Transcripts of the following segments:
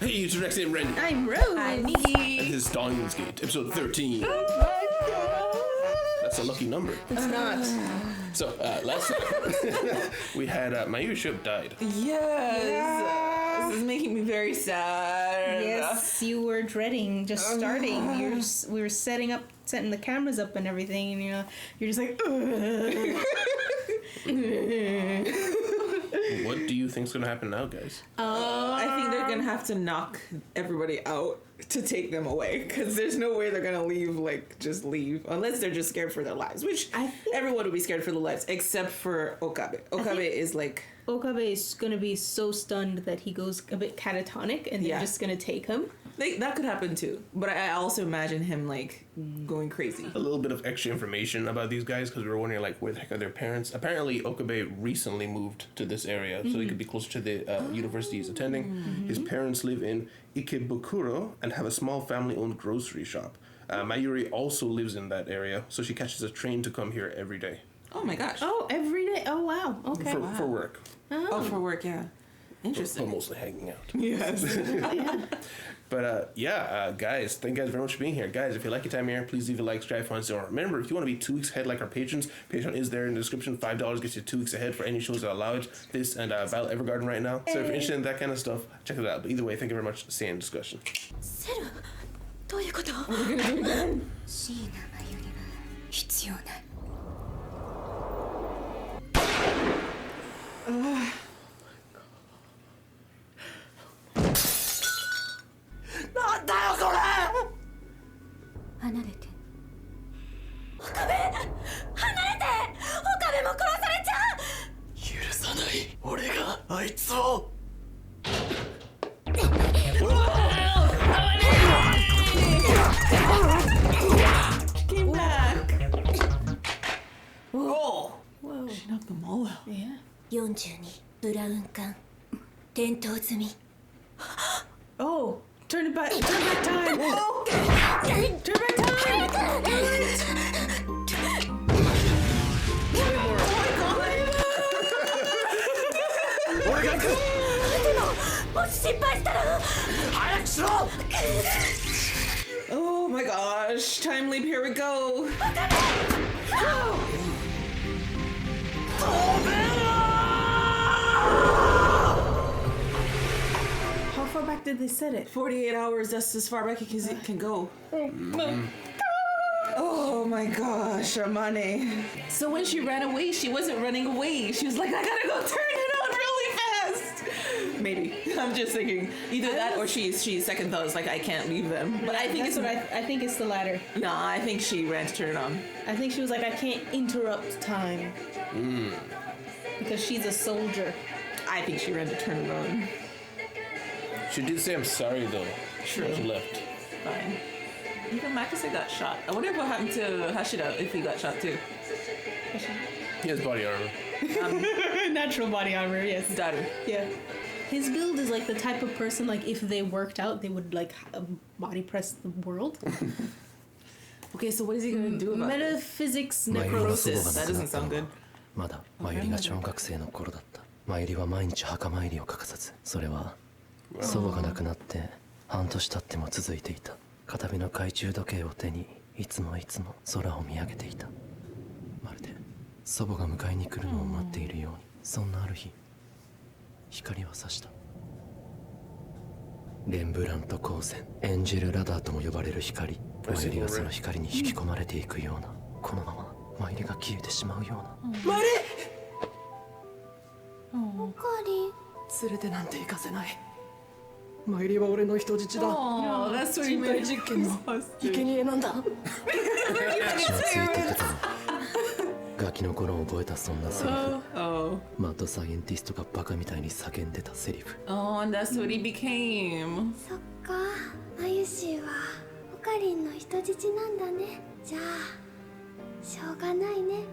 Hey, it's Rex and Randy. I'm Rose. I'm me. And this is Steins Gate, episode 13. That's a lucky number. It's not. So, last time, we had, my ship died. Yes. This is making me very sad. Yes, you were dreading just starting. We were setting the cameras up and everything, and you're just like, What do you think's gonna happen now, guys? I think they're gonna have to knock everybody out to take them away, because there's no way they're gonna just leave, unless they're just scared for their lives, which I think everyone would be scared for their lives except for Okabe. Okabe is like, Okabe is gonna be so stunned that he goes a bit catatonic, and they're just gonna take him. that could happen too, but I also imagine him going crazy. A little bit of extra information about these guys, because we were wondering where the heck are their parents. Apparently Okabe recently moved to this area so he could be closer to the university he's attending. His parents live in Ikebukuro and have a small family-owned grocery shop. Mayuri also lives in that area, so she catches a train to come here every day. Oh my gosh. Oh, every day. Oh wow. Okay. For work. Oh, for work, yeah. Interesting. But mostly hanging out. Yes. But guys, thank you guys very much for being here. Guys, if you like your time here, please leave a like, subscribe, find us. Remember, if you want to be 2 weeks ahead like our patrons, Patreon is there in the description. $5 gets you 2 weeks ahead for any shows that allow it. This and Battle Evergarden right now. So if you're interested in that kind of stuff, check it out. But either way, thank you very much. See you in discussion. Seru, どういうこと? What are we gonna do again? 椎名真由里は必要ない。なんだよこれ！離れて。岡部！離れて！岡部も殺されちゃう！許さない俺があいつを。Came back. Whoa. She knocked them all out. Yeah. 42ブラウン管点灯済み。 Oh, turn back time. Turn back time. Oh my gosh. Time leap, here we go. How far back did they set it? 48 hours, that's as far back as it can go. Oh my gosh, Amane. So when she ran away, she wasn't running away. She was like, I gotta go turn it on really fast. Maybe. I'm just thinking either that or she's second thoughts, like I can't leave them. But I think I think it's the latter. Nah, I think she ran to turn it on. I think she was like, I can't interrupt time. Because she's a soldier. I think she ran to turn it on. She did say I'm sorry though. True. When she left. Fine. Even Makase got shot. I wonder what happened to Hashida if he got shot too. He has body armor. Natural body armor, yes. Daru. Yeah. His build is like the type of person, like if they worked out, they would like body press the world. Okay, so what is he gonna do about it? Metaphysics, Necrosis. That doesn't sound good. まだ真由里が小学生の頃だった。真由里は毎日墓参りを欠かさず、それは祖母が亡くなって半年経っても続いていた。片手の懐中時計を手にいつも空を見上げていた。まるで祖母が迎えに来るのを待っているように。そんなある日、光は差した。レンブラント光線、エンジェルラダーとも呼ばれる光。真由里がその光に引き込まれていくような。このまま真由里が消えてしまうような。マリ！おかりん。連れてなんて行かせない。真由里は俺の人質だ。Oh, that's what he meant. 実験の生贄なんだ。私はついてきた。ガキの頃覚えたそんなセリフ。マッドサイエンティストがバカみたいに叫んでたセリフ。Oh, and that's what he became. そっか、まゆしはおかりんの人質なんだね。じゃあしょうがないね。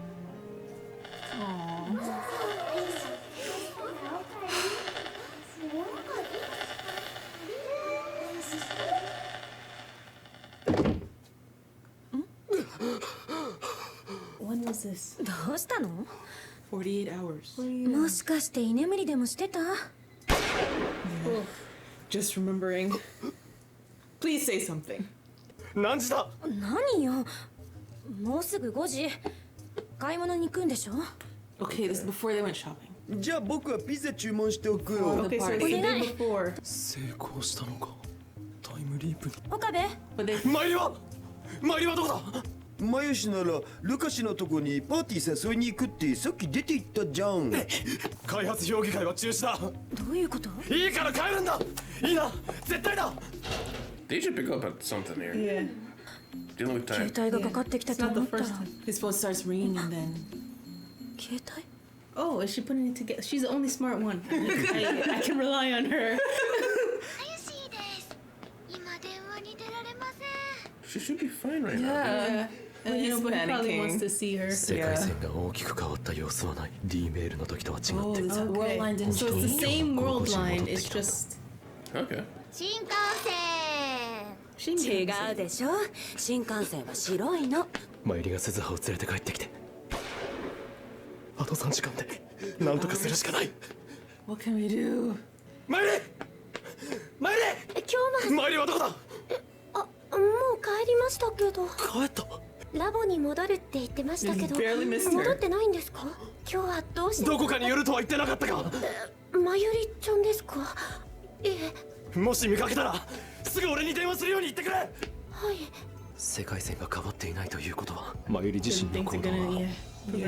When was this? どうしたの48 hours. もしかして居眠りでもしてた？ Just remembering. Please say something. 何時だ。何よ、もうすぐ5時。買い物に行くんでしょ。 Okay, this is before they went shopping. じゃあ僕はピザ注文しておくよ。 Okay, so it's the day before. 成功したのか。タイムリープに。岡部、 But they 参りはどこだ。マユシならルカシのとこにパーティー誘いに行くってさっき出て行ったじゃん。開発評議会は中止だ。どういうこと？いいから帰るんだ。いいな、絶対だ。 They should pick up at something here. Yeah. Dealing with 携 time. 帯がかかってきた It's と not the 思ったら。 first time. his phone starts ringing and then. 携帯？ Oh, is she putting it together? She's the only smart one. I can rely on her. She should be fine right now. Yeah. And He's but he probably wants panicking. to see her. 世界線が大きく変わった様子はない。D メールの時とは違 Oh, って this world line didn't So it's the change. same world line. It's just. Okay. 新幹線。 She 違うでしょ。新幹線は白いの。参りが鈴葉を連れて帰ってきて、あと3時間で何とかするしかない。 What can we do? 参り今日参りはどこだ。もう帰りましたけど。帰った。ラボに戻るって言ってましたけど。 Barely missed her. 戻ってないんですか？今日はどうして？どこかに寄るとは言ってなかったか。まゆりちゃんですか？もし見かけたらすぐ俺に電話するように言ってくれ。はい。世界線が変わっていないということは、マユリ自身の things 行 are 動 gonna は yeah.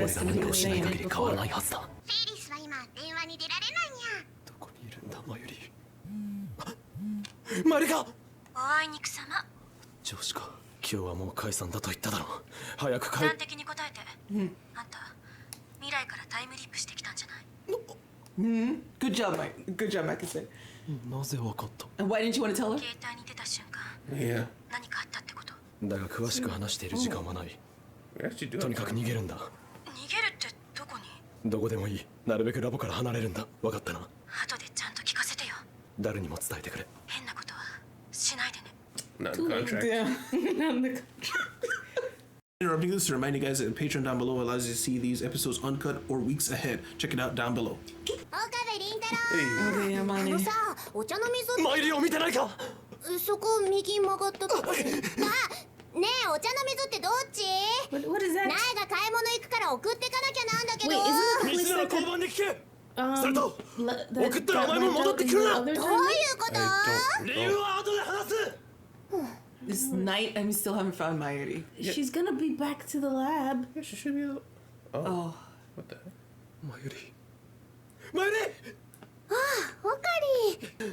俺が何かをしない限り変わらないはずだ。フェリスは今電話に出られないにゃ。どこにいるんだマユリ。マリカ。おあいにくさま。上司か。今日はもう解散だと言っただろう。早く帰っ端的に答えて。あんた未来からタイムリープしてきたんじゃない？ Good job, Mike. Good job, Mike. Said. なぜわかった。 And why didn't you want to tell her? 携帯に出た瞬間、 Yeah. 何かあったってこと？だが詳しく話している時間はない。 We actually do と have にかく逃げるんだ。逃げるってどこに？どこでもいい。なるべくラボから離れるんだ。わかったな。後でちゃんと聞かせてよ。誰にも伝えてくれ。変なことはしないでね。 not the contract. Yeah. Interrupting this to remind you guys that Patreon down below allows you to see these episodes uncut or weeks ahead. Check it out down below. 岡部倫太郎。 Hey. Okay, あ Amani. のさ、お茶の水。マイリを見てないか。そこ右曲がったとこ。あ、ねえ、お茶の水ってどっち？ What is that? 苗が買い物行くから送ってかなきゃなんだけど。 Wait, isn't the 西 place 田の like 交番で聞け。 a, それと that 送ったらお前も戻ってくるな。 other どういう time? こと？ I 理由は後で話す。 This night and we still haven't found Mayuri. She's gonna be back to the lab. Yeah, she should be. Oh. What the heck? マユリ。マユオカリ。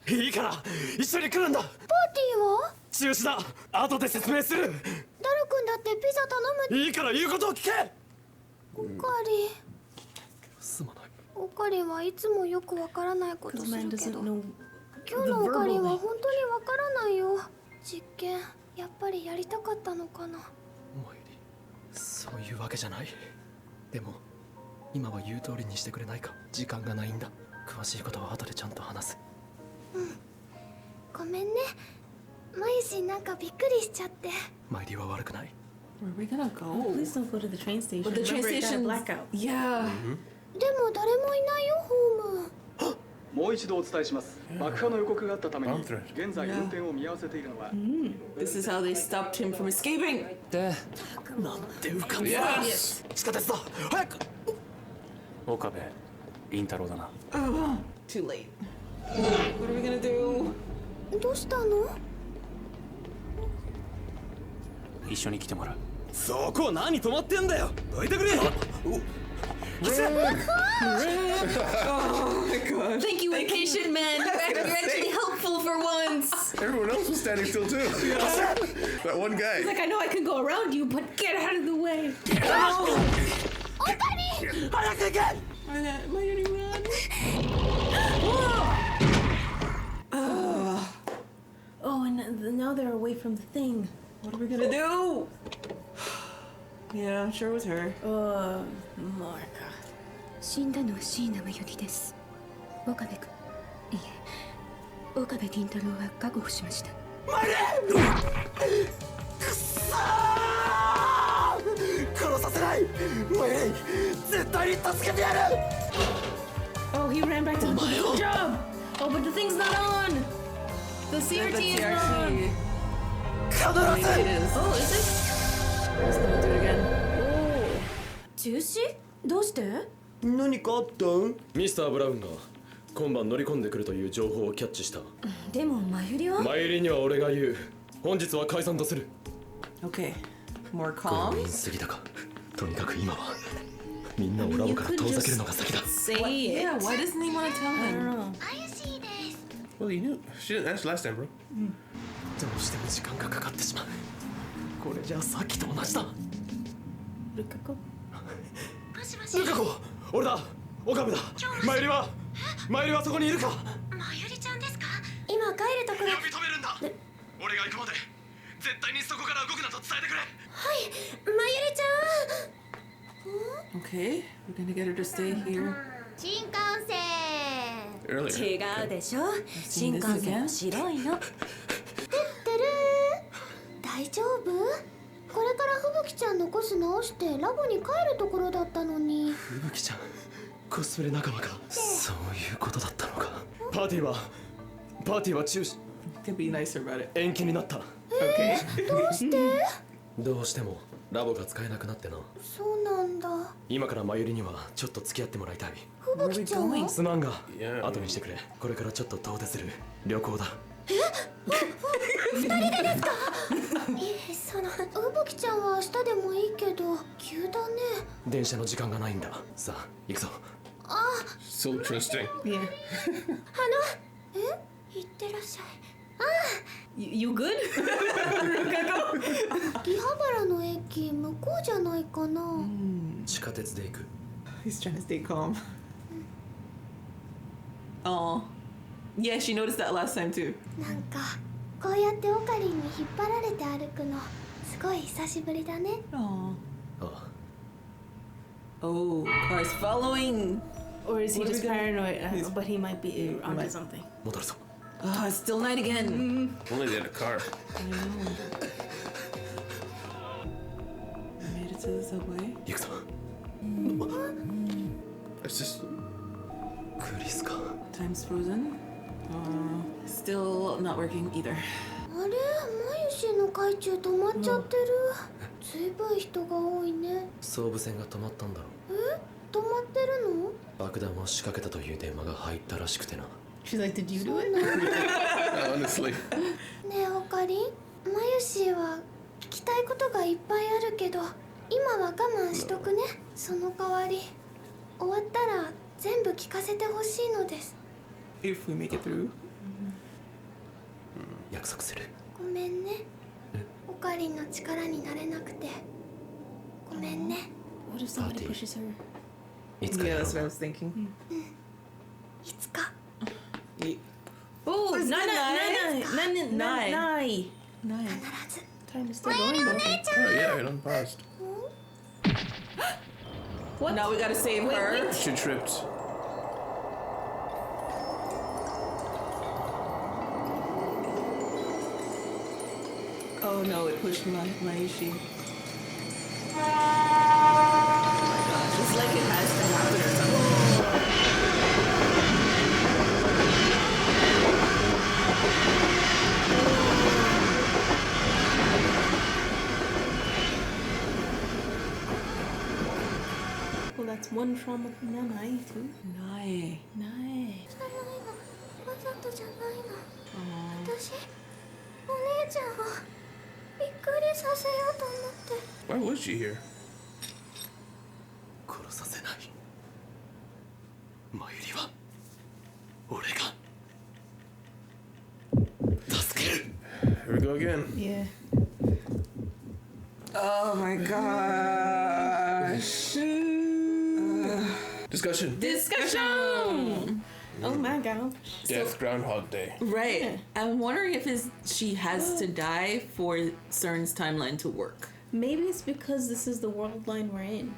何？リ。いいから一緒に来るんだ。パーティーは？中止だ。後で説明する。ダル君だってピザ頼む。いいから言うことを聞け。オカリ。すまない。オカリはいつもよくわからないこと This す man るけ doesn't ど。 know 今日のオカリは本当にわからないよ。実験やっぱりやりたかったのかな。マユリ、そういうわけじゃない。でも今は言う通りにしてくれないか。時間がないんだ。詳しいことは後でちゃんと話す。ごめんね。マユシなんかびっくりしちゃって。マイリは悪くない。 Where are we gonna go? Please don't go to the train station. But the train Remember, it got a station. blackout. Yeah. でも誰もいないよホーム。もう一度お伝えします。爆破の予告があったために Bomb threat. 現在運転を見合わせているのは This is how they stopped him from escaping. で、なんて浮かんだ。地下鉄だ。早く。岡部倫太郎だな。 Too late. What are we gonna do? どうしたの？一緒に来てもらう。そこ何止まってんだよ。どいてくれ。Thank you, vacation man. You're actually helpful for once. Everyone else was standing still too. That one guy. Like I know I can go around you, but get out of the way. 早く行け。 Mayuri, run. Oh, and now they're away from the thing. What are we gonna do? Yeah, I'm sure it was her. Marka. 死んだのは椎名真由里です。岡部君、いえ、岡部倫太郎は確保しました。殺させない。マイリー、絶対に助けてやる。 Oh, he ran back to the good job. Oh, Oh, but the thing's not on. The CRT is not on. Maybe it is. Oh, is it? Let's do it again. 中止？どうして？何かあったん？ミスター・ブラウンが今晩乗り込んでくるという情報をキャッチした。でもマユリは？マユリには俺が言う。本日は解散とする。Okay. More 強 calm. 引すぎだか。とにかく今はみんなをラボから遠ざけるのが先だ。Say What? it. Yeah, why doesn't he want to tell I don't him? know. Well, you knew. She didn't ask last time, bro. どうしても時間がかかってしまう。これじゃさっきと同じだ。ルカ子。ルカ子、俺だ。岡部だ。マユリはそこにいるか。まゆりちゃんですか？今帰るところ。呼び止めるんだ。俺が行くまで絶対にそこから動くなと伝えてくれ。はい、まゆりちゃん。 Okay, we're gonna get her to stay here. 新幹線。 Earlier. 違うでしょ。新幹線は白いの。てってるー。大丈夫？これから吹雪ちゃんのコス直してラボに帰るところだったのに。吹雪ちゃん、コスプレ仲間か。そういうことだったのか。パーティーは中止。 Can be nicer about it. 延期になった。Okay. どうして？どうしてもラボが使えなくなってな。そうなんだ。今からマユリにはちょっと付き合ってもらいたい。吹雪ちゃんは？すまんが Yeah. 後にしてくれ。これからちょっと遠出する旅行だ。二人でですか？吹雪ちゃんは明日でもいいけど急だね。電車の時間がないんだ。さあ行くぞ。So trusting. Yeah. いってらっしゃい。 You good? 秋葉原の駅向こうじゃないかな。地下鉄で行く。 He's trying to stay calm. Oh. Yeah, she noticed that last time too. なんかこうやってオカリンに引っ張られて歩くのすごい久しぶりだね。 Oh. あ Oh, cars following. Or is he What are just we gonna- paranoid? He's- But he might be onto might- something. 戻るぞ。 Oh, it's still night again. Only they had a car. I made it to the subway. 行くぞ。 It's just. クリスか。 Time's frozen. Still not working either. あれ、マユシーの海中止まっちゃってる。ずいぶん人が多いね。総武線が止まったんだろう。止まってるの？爆弾を仕掛けたという電話が入ったらしくてな。 She's like, did you do it? Honestly. ねえオカリン、マユシーは聞きたいことがいっぱいあるけど今は我慢しとくね。その代わり終わったら全部聞かせてほしいのです。 If we make it through. 約束する。ごめんね。オカリンの力になれなくてごめんね。 What if somebody Party. pushes her? いつか Yeah, やろ that's う what I な。 was thinking. いつか。 Oh, Was it nine. Nine. 必ず。 Time is still going though. Oh, yeah, it unpaused. What? Now we gotta save her. She tripped. Oh no, it pushed Maishi. Oh my gosh, it's like it has to happen or something. Well, that's one trauma. No, nine, two. Nine. Nine. じゃないの。わざとじゃないの。私、お姉ちゃんをびっくりさせようと思って。 Why was she here? 殺させない。マユリは俺が助ける。 Here we go again. Yeah. Oh my gosh. Discussion. Discussion. Oh my god. Death Groundhog Day. Right. I'm wondering if she has to die for CERN's timeline to work. Maybe it's because this is the world line we're in.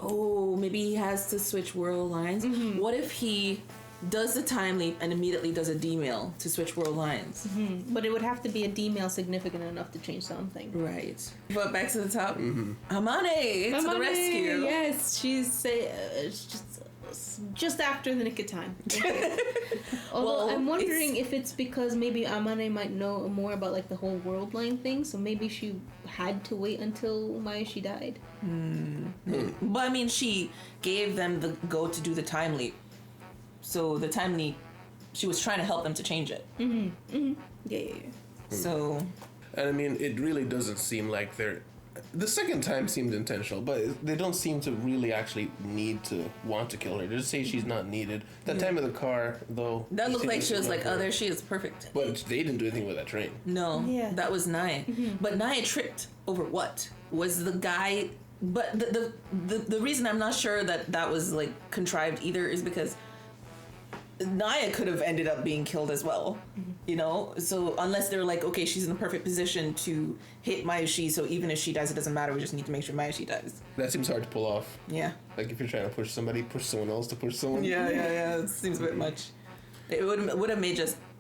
Oh, maybe he has to switch world lines. What if he does the time leap and immediately does a D-mail to switch world lines? But it would have to be a D-mail significant enough to change something. Right. But back to the top. Hamane to the rescue. Yes, she's just just after the nick of time. Although Well, I'm wondering if it's because maybe Amane might know more about like the whole world line thing, so maybe she had to wait until Mayushi died. But I mean, she gave them the go to do the time leap. So the time leap, she was trying to help them to change it. Yeah. So, And I mean, it really doesn't seem like they're. The second time seemed intentional, but they don't seem to really actually need to want to kill her. They just say she's not needed. That time in the car, though. that looked like seemed she was like, her. oh, there she is, perfect. But they didn't do anything with that train. No, Yeah. that was Naya. But Naya tripped over what? Was the guy... But the reason I'm not sure that was like contrived either is because Naya could have ended up being killed as well, you know? So unless they're like, okay, she's in the perfect position to hit Mayushi, so even if she dies, it doesn't matter, we just need to make sure Mayushi dies. That seems hard to pull off. Yeah. Like if you're trying to push somebody, push someone else to push someone. Yeah, it seems a bit much. It would have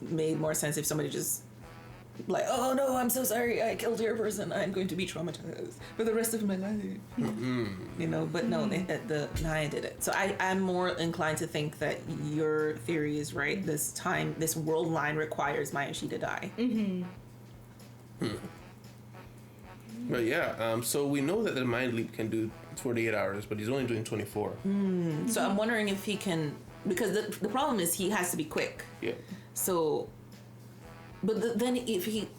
made more sense if somebody just like, oh no, I'm so sorry, I killed your person, I'm going to be traumatized for the rest of my life. You know, but no, the Naya did it. So I'm more inclined to think that your theory is right. This world line requires Mayushi to die. But yeah, so we know that the mind leap can do 48 hours, but he's only doing 24. So I'm wondering if he can, because the problem is he has to be quick. Yeah. So, but then if he,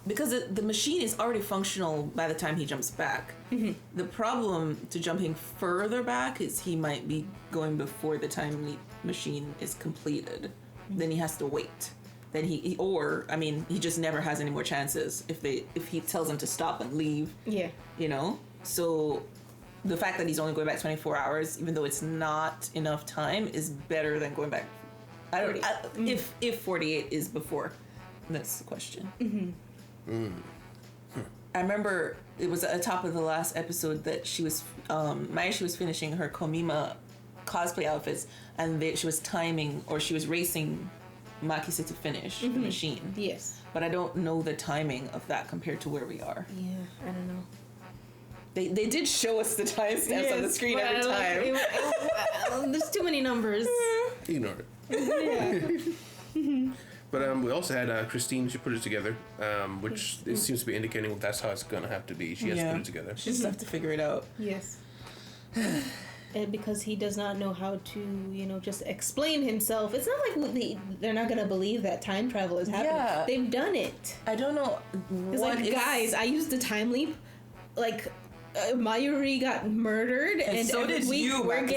because the machine is already functional by the time he jumps back. The problem to jumping further back is he might be going before the time the machine is completed. Then he has to wait. Then he just never has any more chances if he tells them to stop and leave. Yeah. You know? So the fact that he's only going back 24 hours, even though it's not enough time, is better than going back. If 48 is before, that's the question. I remember it was at the top of the last episode that she was Mayushi was finishing her Komima cosplay outfits, and she was timing, or she was racing Makise to finish the machine. Yes. But I don't know the timing of that compared to where we are. Yeah, I don't know. They did show us the timestamps on the screen every time. There's too many numbers. Ignore it. But we also had Christine. She put it together, which it seems to be indicating that's how it's gonna have to be. She has to put it together. She just have to figure it out. Yes. And because he does not know how to, just explain himself. It's not like they're not gonna believe that time travel is happening. Yeah. They've done it. I don't know. It's like, guys, I used the time leap. Like, Mayuri got murdered, and so did you, we're Makise.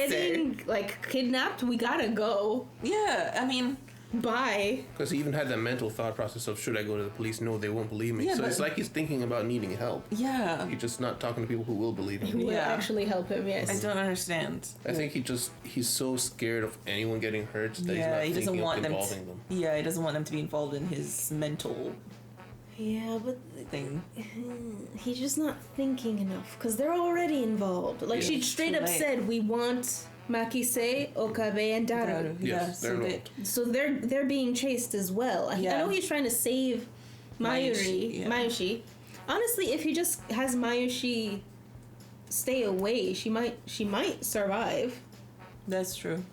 getting kidnapped. We gotta go. Yeah, I mean, Bye. Because he even had that mental thought process of, should I go to the police? No, they won't believe me. Yeah, So but- it's like he's thinking about needing help. yeah. He's just not talking to people who will believe him. Who will Yeah. actually help him? Yes. I don't understand. I think he's so scared of anyone getting hurt that Yeah, he he's not doesn't thinking want of them. involving them. Yeah, he doesn't want them to be involved in his mental Yeah, but thing. he's just not thinking enough because they're already involved. Like, she straight up Right. said, we want Makise, Okabe, and Daru. Yes, they're so involved. So they're being chased as well. I Yeah. know he's trying to save Mayushi, yeah. Mayushi. Honestly, if he just has Mayushi stay away, she might survive. That's true.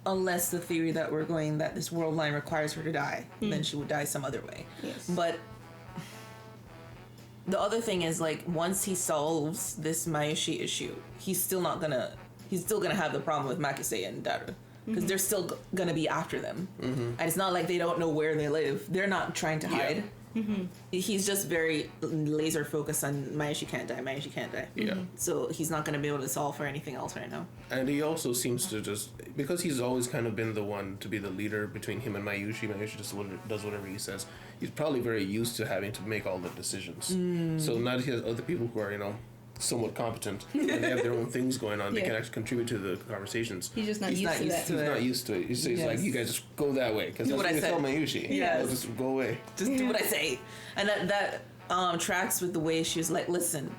Unless the theory that we're going that this world line requires her to die, then she would die some other way. Yes. But the other thing is, like, once he solves this Mayushi issue, he's still gonna have the problem with Makise and Daru. Because they're still gonna be after them. And it's not like they don't know where they live. They're not trying to hide. He's just very laser focused on Mayushi can't die, Mayushi can't die. Yeah. So he's not gonna be able to solve for anything else right now. And he also seems to just, because he's always kind of been the one to be the leader between him and Mayushi just does whatever he says. He's probably very used to having to make all the decisions. So now that he has other people who are, somewhat competent and they have their own things going on, they can actually contribute to the conversations. He's just not used to that. He's not used to it. He's like, you guys just go that way. Because Do that's what what I they said. tell Mayushi. Yes. Just go away. Just do what I say. And that tracks with the way she was like, listen,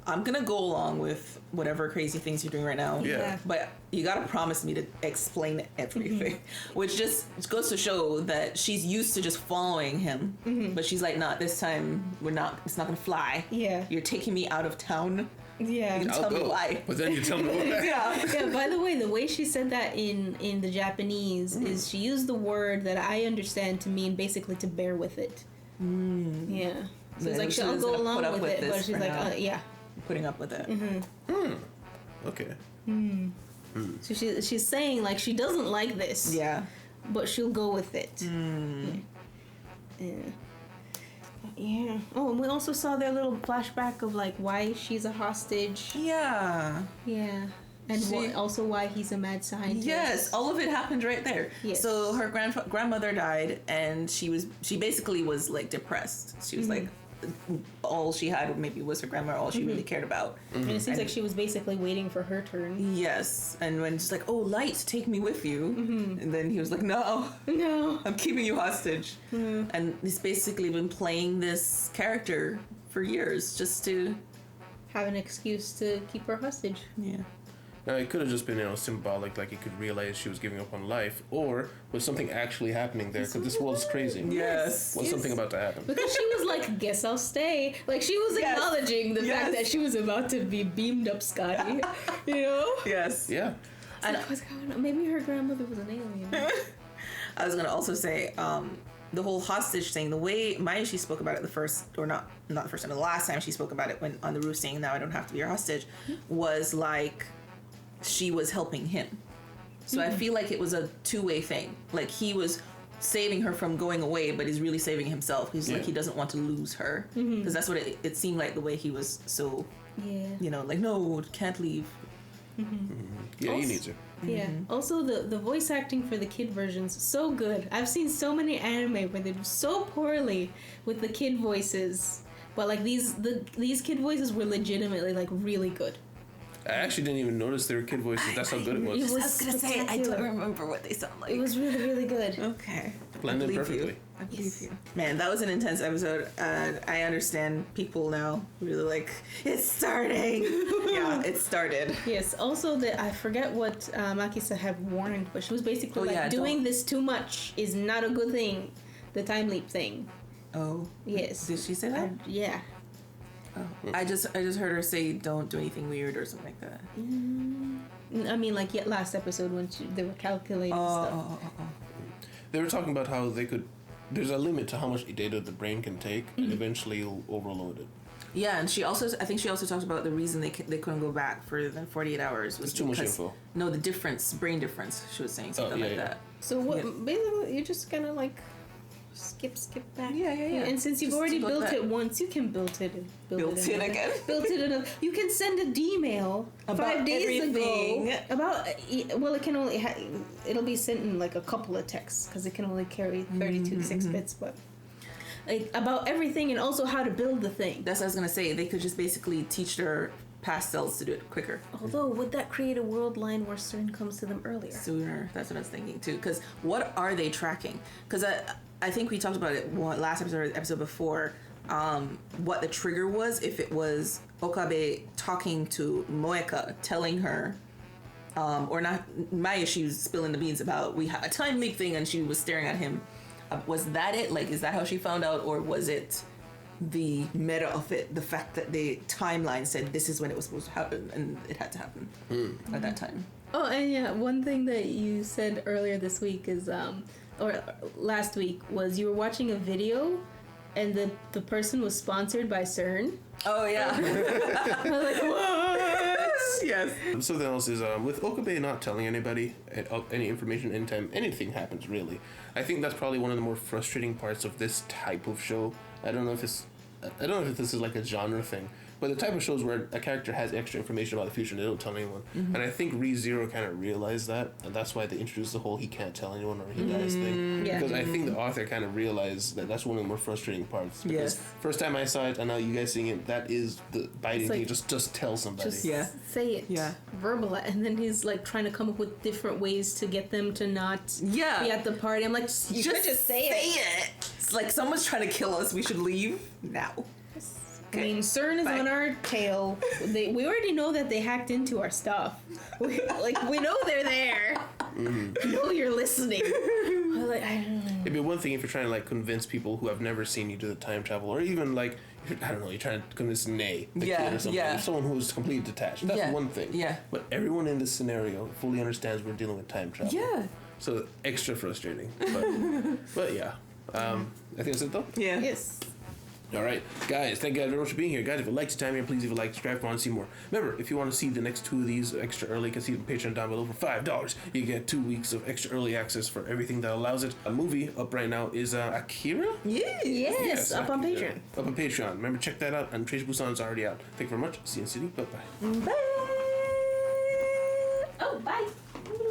I'm gonna go along with whatever crazy things you're doing right now. Yeah. But you gotta promise me to explain everything. Which just goes to show that she's used to just following him. But she's like, nah, this time it's not gonna fly. Yeah. You're taking me out of town. Yeah. You can tell me why. But then you tell me why. Yeah. Yeah, by the way, the way she said that in the Japanese is she used the word that I understand to mean basically to bear with it. Yeah. So it's like she'll go along with it, but she's like, yeah. Putting up with it. Okay. So she's saying like she doesn't like this. Yeah. But she'll go with it. Yeah. Oh, and we also saw their little flashback of like why she's a hostage. Yeah. Yeah. And also why he's a mad scientist. Yes, all of it happened right there. Yes. So her grandmother died, and she basically was like depressed. She was like, all she had maybe was her grandma, all she really cared about. And it seems like she was basically waiting for her turn. Yes, and when she's like, "Oh, light, take me with you," and then he was like, "No, I'm keeping you hostage." And he's basically been playing this character for years just to have an excuse to keep her hostage. Yeah. Now, it could have just been, symbolic, like he could realize she was giving up on life, or was something actually happening there? Because this world's crazy. Yes. Was something about to happen? Because she was like, "Guess I'll stay." Like she was acknowledging the fact that she was about to be beamed up, Scotty. You know? Yes. Yeah. And what's going on? Maybe her grandmother was an alien. I was gonna also say, the whole hostage thing, the way Mayashi spoke about it the last time she spoke about it when on the roof saying, "Now I don't have to be your hostage," was like she was helping him. So I feel like it was a two-way thing. Like he was saving her from going away, but he's really saving himself. He's like, he doesn't want to lose her. Because that's what it seemed like, the way he was so, like, no, can't leave. Yeah, he needs her. Yeah. Also, the voice acting for the kid versions, so good. I've seen so many anime where they do so poorly with the kid voices. But like these kid voices were legitimately like really good. I actually didn't even notice they were kid voices. That's how good it was. I was gonna say, I don't remember what they sound like. It was really, really good. Okay. Blended perfectly. I believe you. Man, that was an intense episode. I understand people now really like, it's starting. Yeah, it started. Yes. Also, I forget what Makisa had warned, but she was basically doing this too much is not a good thing. The time leap thing. Oh. Yes. Did she say that? Yeah. Oh. I just heard her say don't do anything weird or something like that. I mean, like last episode when they were calculating stuff. They were talking about how there's a limit to how much data the brain can take, and eventually you'll overload it. Yeah, and I think she also talked about the reason they couldn't go back further than 48 hours was too much info. No, the brain difference. She was saying something like that. So what? Basically, you're just gonna like skip back. Yeah. And since you've already built it once, you can build it again. Built it enough. You can send a D-mail about 5 days everything. ago about. Well, it can only it'll be sent in like a couple of texts because it can only carry 32 bits, but. Like about everything and also how to build the thing. That's what I was gonna say. They could just basically teach their past selves to do it quicker. Although, would that create a world line where CERN comes to them earlier? Sooner. That's what I was thinking too. Because what are they tracking? Because I think we talked about it last episode or the episode before. What the trigger was, if it was Okabe talking to Moeka, telling her, or not, Maya, she was spilling the beans about we have a time leak thing, and she was staring at him. Was that it? Like, is that how she found out, or was it the meta of it, the fact that the timeline said this is when it was supposed to happen, and it had to happen at that time? Oh, and yeah, one thing that you said earlier this week is, or last week, was you were watching a video, and the person was sponsored by CERN. Oh yeah. I was like, what? Yes. Something else is with Okabe not telling anybody any information anytime anything happens, really. I think that's probably one of the more frustrating parts of this type of show. I don't know if this is like a genre thing, but the type of shows where a character has extra information about the future and they don't tell anyone. And I think ReZero kind of realized that, and that's why they introduced the whole he can't tell anyone or he dies thing. Yeah. Because I think the author kind of realized that that's one of the more frustrating parts. Because first time I saw it, and now you guys seeing it, that is the biting thing. Just tell somebody. Just say it. Yeah. Verbal it. And then he's like trying to come up with different ways to get them to not be at the party. I'm like, you could just say it. It's like someone's trying to kill us. We should leave now. Okay. I mean, CERN is on our tail. We already know that they hacked into our stuff. We know they're there. know you're listening. Like, I don't know. It'd be one thing if you're trying to like convince people who have never seen you do the time travel, or even like I don't know, you're trying to convince Nay, the kid or something, someone who's completely detached. That's one thing. Yeah. But everyone in this scenario fully understands we're dealing with time travel. Yeah. So extra frustrating. But yeah. I think that's it though. Yeah. Yes. All right, guys, thank you guys very much for being here. Guys, if you liked your time here, please leave a like, subscribe if you want to see more. Remember, if you want to see the next 2 of these extra early, you can see the Patreon down below for $5. You get 2 weeks of extra early access for everything that allows it. A movie up right now is Akira? Yes, up on Patreon. Up on Patreon. Remember, check that out. And Trace Busan's already out. Thank you very much. See you in the city. Bye-bye. Bye. Oh, bye.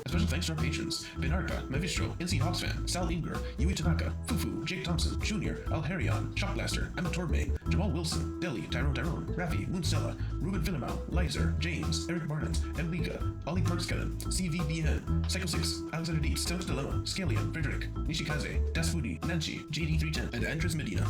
Special thanks to our patrons: Ben Arca, Mevistro, NC Hawksfan, Sal Imgur, Yui Tanaka, Fufu, Jake Thompson, Jr., Al Harion, Shockblaster, Emma Torbe, Jamal Wilson, Deli, Tyrone, Rafi, Moonstella, Ruben Filimau, Lizer, James, Eric Barnett, Emlika, Ollie Perkskellen, CVBN, Psycho 6, Alexander D, Stone's Dilemma, Scalian, Frederick, Nishikaze, Das Foodie, Nanchi, JD310, and Andres Medina.